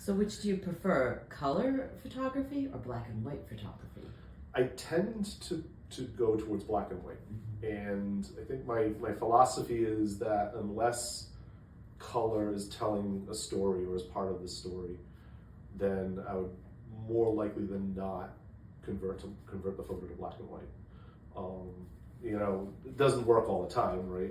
So which do you prefer, color photography or black and white photography? I tend to go towards black and white. And I think my philosophy is that unless color is telling a story or is part of the story, then I would more likely than not convert the photo to black and white. It doesn't work all the time, right?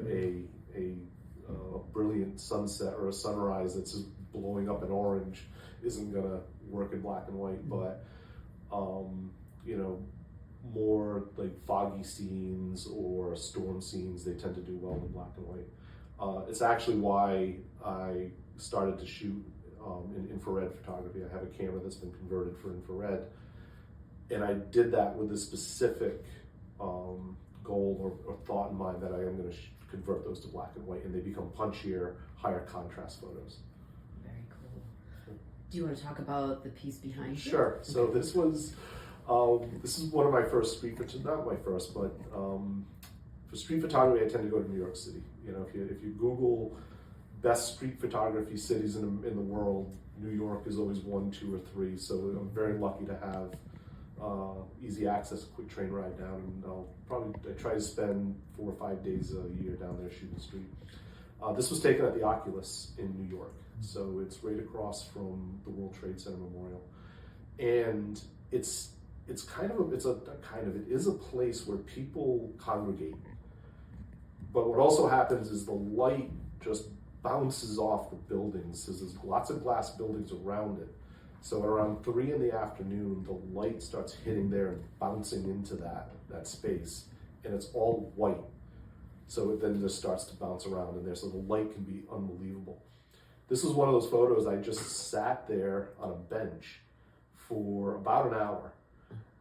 A brilliant sunset or a sunrise that's just blowing up in orange isn't gonna work in black and white, but more like foggy scenes or storm scenes, they tend to do well in black and white. It's actually why I started to shoot in infrared photography. I have a camera that's been converted for infrared, and I did that with a specific goal or thought in mind that I am going to convert those to black and white, and they become punchier, higher contrast photos. Very cool. Do you want to talk about the piece behind you? Sure. So this was this is one of my first street photography, not my first, but for street photography, I tend to go to New York City. If you Google best street photography cities in the world, New York is always 1, 2, or 3. So I'm very lucky to have easy access, a quick train ride down, and I try to spend 4 or 5 days a year down there shooting street. This was taken at the Oculus in New York, so it's right across from the World Trade Center Memorial, and it is a place where people congregate. But what also happens is the light just bounces off the buildings. There's lots of glass buildings around it. So at around 3 in the afternoon, the light starts hitting there and bouncing into that space, and it's all white. So it then just starts to bounce around in there, so the light can be unbelievable. This is one of those photos I just sat there on a bench for about an hour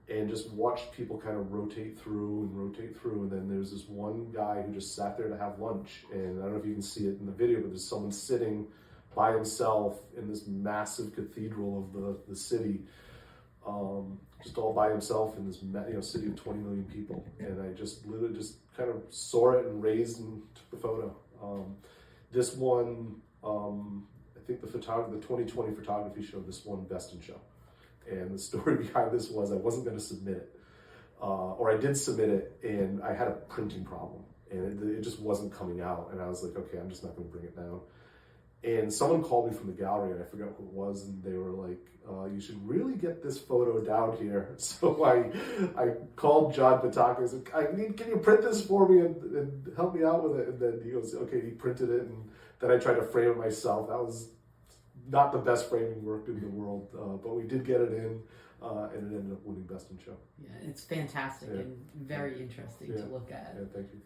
and just watched people kind of rotate through, and then there's this one guy who just sat there to have lunch, and I don't know if you can see it in the video, but there's someone sitting by himself in this massive cathedral of the city, just all by himself in this city of 20 million people, and I just literally just kind of saw it and raised and took the photo. This one, I think the 2020 photography show, this won Best in Show. And the story behind this was I wasn't going to submit it, or I did submit it, and I had a printing problem, and it just wasn't coming out, and I was like, okay, I'm just not going to bring it down. And someone called me from the gallery, and I forgot who it was, and they were like, you should really get this photo down here. So I called John Pataki. I said, can you print this for me and help me out with it? And then he goes, okay, he printed it, and then I tried to frame it myself. That was not the best framing work in the world, but we did get it in, and it ended up winning Best in Show. Yeah, it's fantastic and very interesting to look at. Yeah, thank you.